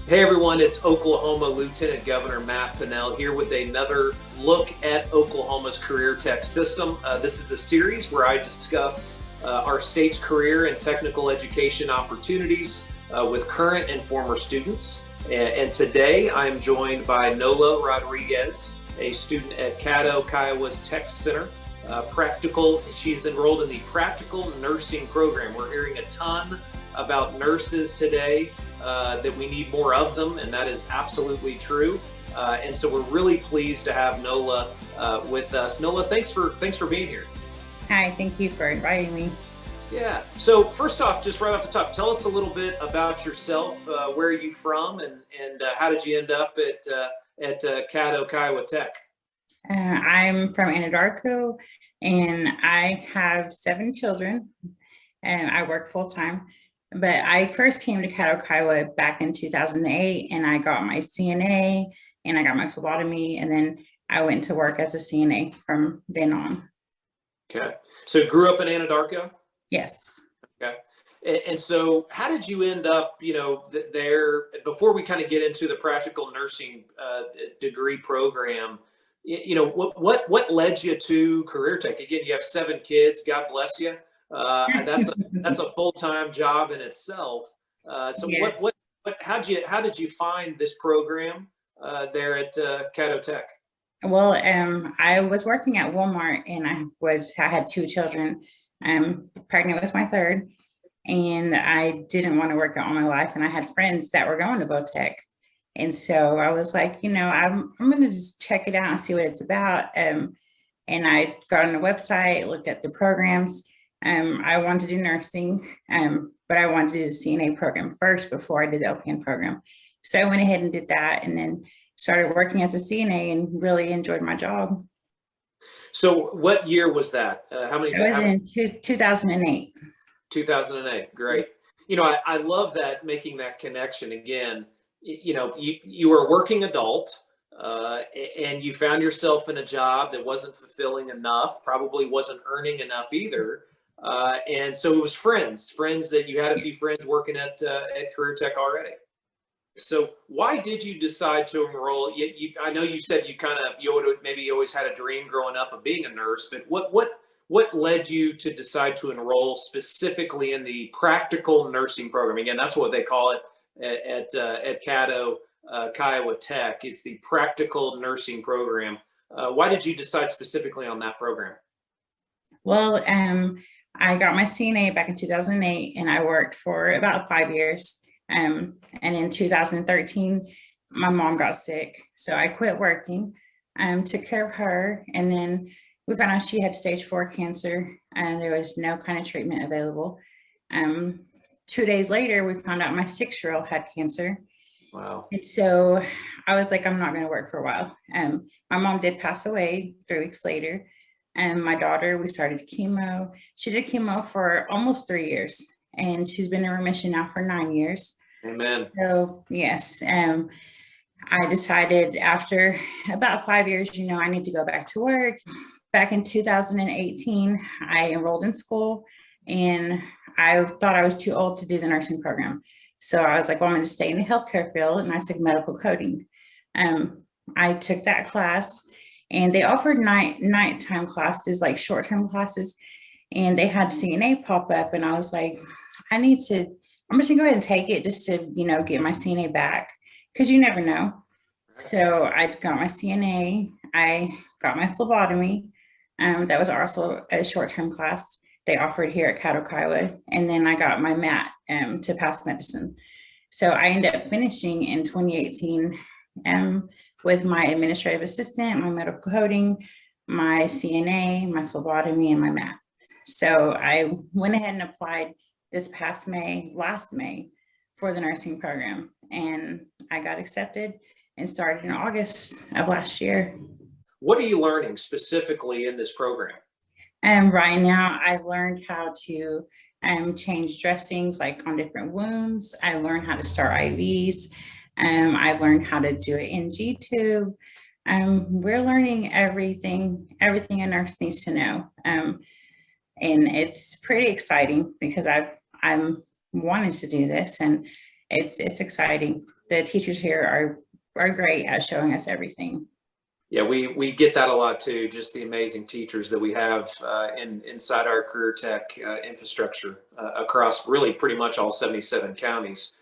Hey everyone, it's Oklahoma Lieutenant Governor Matt Pinnell here with another look at Oklahoma's career tech system. This is a series where I discuss our state's career and technical education opportunities with current and former students. And today I'm joined by Nola Rodriquez, a student at Caddo Kiowa Tech Center. She's enrolled in the Practical Nursing Program. We're hearing a ton about nurses today. That we need more of them, and that is absolutely true. And so we're really pleased to have Nola with us. Nola, thanks for being here. Hi, thank you for inviting me. Yeah. So first off, just right off the top, tell us a little bit about yourself. Where are you from, and how did you end up at Caddo Kiowa Tech? I'm from Anadarko, and I have 7 children, and I work full time. But I first came to Caddo Kiowa back in 2008, and I got my CNA, and I got my phlebotomy, and then I went to work as a CNA from then on. Okay. So grew up in Anadarko? Yes. Okay. And so how did you end up, there, before we kind of get into the practical nursing degree program, what led you to Career Tech? Again, you have 7 kids, God bless you. That's a full-time job in itself. So Yeah. how did you find this program there at Caddo Tech? Well, I was working at Walmart, and I had 2 children. I'm pregnant with my third, and I didn't want to work all my life. And I had friends that were going to Vo-Tech, and so I was like, I'm going to just check it out and see what it's about. And I got on the website, looked at the programs. I wanted to do nursing, but I wanted to do the CNA program first before I did the LPN program. So I went ahead and did that, and then started working as a CNA and really enjoyed my job. So what year was that? It was in 2008. 2008. Great. I love that, making that connection again. You were a working adult, and you found yourself in a job that wasn't fulfilling enough, probably wasn't earning enough either. And so it was friends that you had a few friends working at Career Tech already. So why did you decide to enroll? I know you said you always had a dream growing up of being a nurse, but what led you to decide to enroll specifically in the practical nursing program? Again, that's what they call it at Caddo Kiowa Tech. It's the practical nursing program. Why did you decide specifically on that program? Well, I got my CNA back in 2008, and I worked for about 5 years. And in 2013, my mom got sick, so I quit working, took care of her, and then we found out she had stage 4 cancer, and there was no kind of treatment available. 2 days later, we found out my 6-year-old had cancer. Wow. And so I was like, I'm not going to work for a while. My mom did pass away 3 weeks later. And my daughter, we started chemo. She did chemo for almost 3 years, and she's been in remission now for 9 years. Amen. So yes, I decided after about 5 years, I need to go back to work. Back in 2018, I enrolled in school, and I thought I was too old to do the nursing program. So I was like, well, I'm going to stay in the healthcare field, and I took medical coding. I took that class, and they offered nighttime classes, like short-term classes, and they had CNA pop up, and I was like, I'm just gonna go ahead and take it just to, get my CNA back, because you never know. So I got my CNA, I got my phlebotomy. That was also a short-term class they offered here at Caddo Kiowa, and then I got my MAT to pass medicine. So I ended up finishing in 2018 with my administrative assistant, my medical coding, my CNA, my phlebotomy, and my MAT. So I went ahead and applied this last May, for the nursing program, and I got accepted and started in August of last year. What are you learning specifically in this program? And right now, I've learned how to change dressings, like on different wounds. I learned how to start IVs. I've learned how to do an NG tube. We're learning everything a nurse needs to know. And it's pretty exciting because I'm wanting to do this, and it's exciting. the teachers here are great at showing us everything. Yeah, we get that a lot too. Just the amazing teachers that we have inside our CareerTech infrastructure across really pretty much all 77 counties.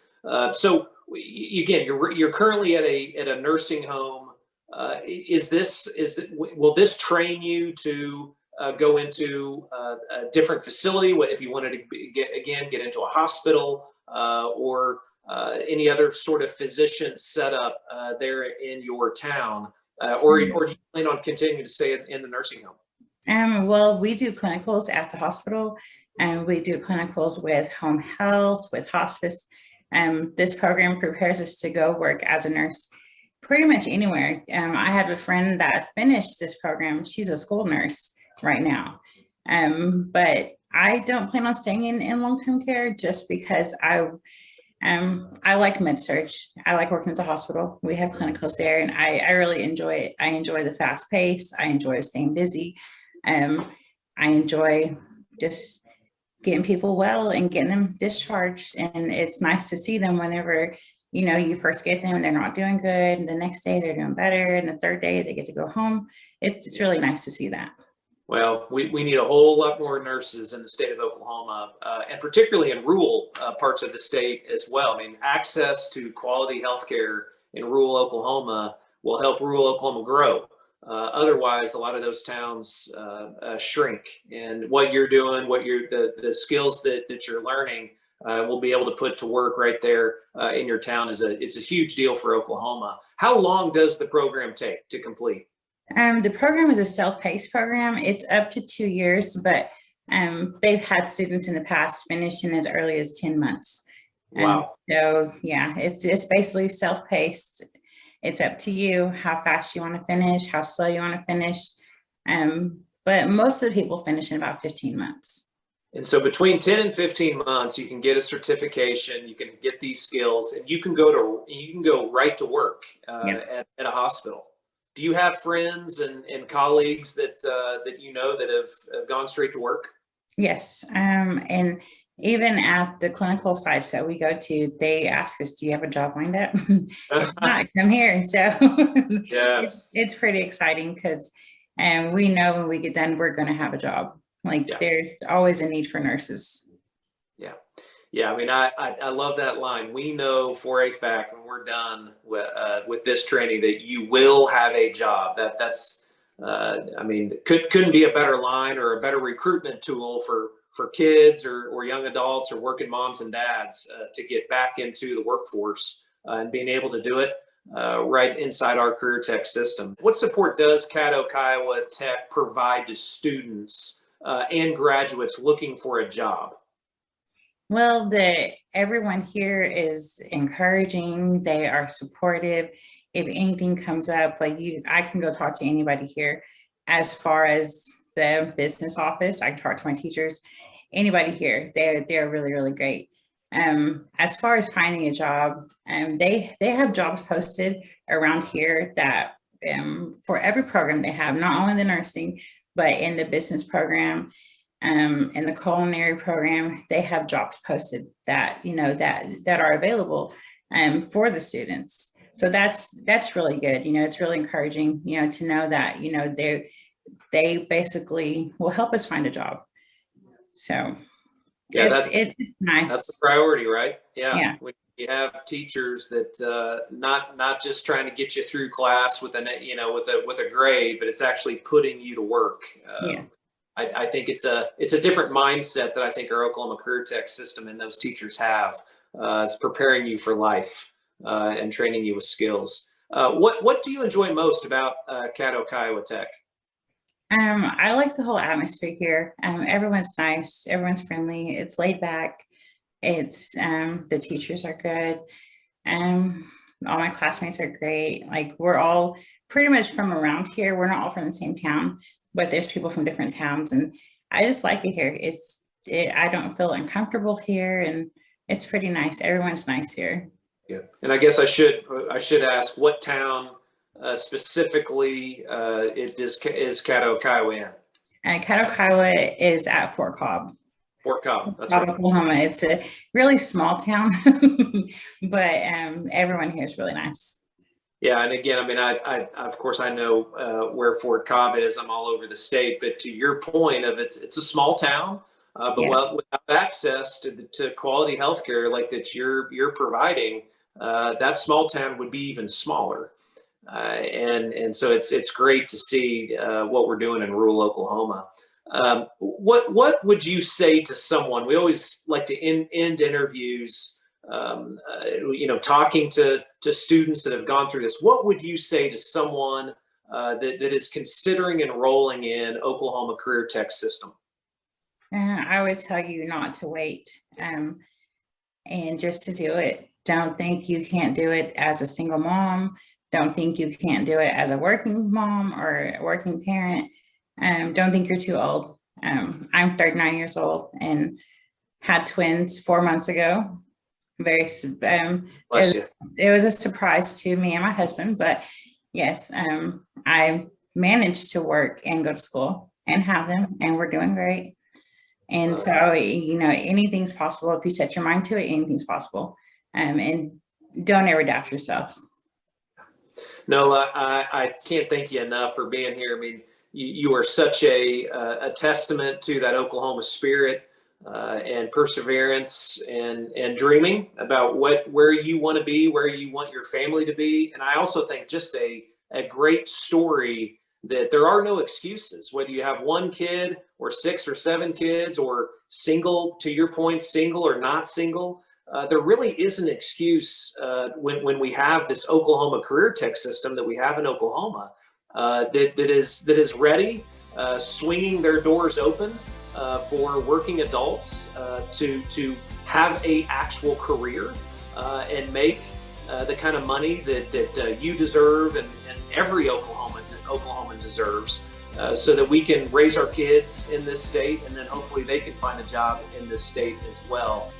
So again, you're currently at a nursing home. Will this train you to go into a different facility? If you wanted to get into a hospital or any other sort of physician setup there in your town? Or do you plan on continuing to stay in the nursing home? Well, we do clinicals at the hospital, and we do clinicals with home health, with hospice. This program prepares us to go work as a nurse pretty much anywhere. I have a friend that finished this program. She's a school nurse right now. But I don't plan on staying in long-term care just because I like med-surg. I like working at the hospital. We have clinicals there, and I really enjoy it. I enjoy the fast pace. I enjoy staying busy. I enjoy just getting people well and getting them discharged. And it's nice to see them whenever, you first get them and they're not doing good. And the next day they're doing better. And the third day they get to go home. It's really nice to see that. Well, we need a whole lot more nurses in the state of Oklahoma, and particularly in rural parts of the state as well. I mean, access to quality healthcare in rural Oklahoma will help rural Oklahoma grow. Otherwise, a lot of those towns shrink. And what you're doing, the skills that you're learning, will be able to put to work right there in your town. It's a huge deal for Oklahoma. How long does the program take to complete? The program is a self-paced program. It's up to 2 years, but they've had students in the past finish in as early as 10 months. Wow. So yeah, it's basically self-paced. It's up to you how fast you want to finish, how slow you want to finish. But most of the people finish in about 15 months. And so between 10 and 15 months, you can get a certification, you can get these skills, and you can go right to work at a hospital. Do you have friends and colleagues that that have gone straight to work? Yes. And even at the clinical sites that we go to, they ask us, do you have a job lined up? If not, come here. So Yes. it's pretty exciting because we know when we get done, we're going to have a job. There's always a need for nurses. Yeah. Yeah, I mean, I love that line. We know for a fact when we're done with this training that you will have a job. That's I mean, couldn't be a better line or a better recruitment tool for kids or young adults or working moms and dads to get back into the workforce and being able to do it right inside our CareerTech system. What support does Caddo Kiowa Tech provide to students and graduates looking for a job? Well, everyone here is encouraging. They are supportive. If anything comes up, I can go talk to anybody here. As far as the business office, I can talk to my teachers. Anybody here, they're really, really great. As far as finding a job, they have jobs posted around here that for every program they have, not only the nursing, but in the business program. In the culinary program, they have jobs posted that that are available for the students. So that's really good. It's really encouraging, to know that they basically will help us find a job. So yeah, it's nice. That's the priority, right? Yeah. When you have teachers that not just trying to get you through class with a grade, but it's actually putting you to work. I think it's a different mindset that I think our Oklahoma CareerTech system and those teachers have. It's preparing you for life and training you with skills. What do you enjoy most about Caddo Kiowa Tech? I like the whole atmosphere here. Everyone's nice. Everyone's friendly. It's laid back. It's the teachers are good. All my classmates are great. We're all pretty much from around here. We're not all from the same town, but there's people from different towns, and I just like it here. I don't feel uncomfortable here, and it's pretty nice. Everyone's nice here. Yeah, and I guess I should ask, what town specifically is Caddo Kiowa in? Caddo Kiowa is at Fort Cobb. Fort Cobb. That's Cobb, right. Oklahoma. It's a really small town, but everyone here is really nice. Yeah, and again, I mean, I of course I know where Fort Cobb is. I'm all over the state, but to your point of it's a small town, but Yeah. without access to quality healthcare like that you're providing, that small town would be even smaller. And so it's great to see what we're doing in rural Oklahoma. What would you say to someone? We always like to end interviews, talking to students that have gone through this. What would you say to someone that is considering enrolling in Oklahoma CareerTech system? I would tell you not to wait, and just to do it. Don't think you can't do it as a single mom. Don't think you can't do it as a working mom or a working parent. Don't think you're too old. I'm 39 years old and had twins 4 months ago. Bless you. It was a surprise to me and my husband, but yes, I managed to work and go to school and have them, and we're doing great. And so, anything's possible. If you set your mind to it, anything's possible. And don't ever doubt yourself. Nola, I can't thank you enough for being here. I mean, you are such a testament to that Oklahoma spirit and perseverance and dreaming about where you want to be, where you want your family to be. And I also think just a great story that there are no excuses, whether you have one kid or 6 or 7 kids or single, to your point, single or not single. There really is an excuse when we have this Oklahoma CareerTech system that we have in Oklahoma that is ready, swinging their doors open for working adults to have a actual career and make the kind of money that you deserve and every Oklahoman deserves, so that we can raise our kids in this state, and then hopefully they can find a job in this state as well.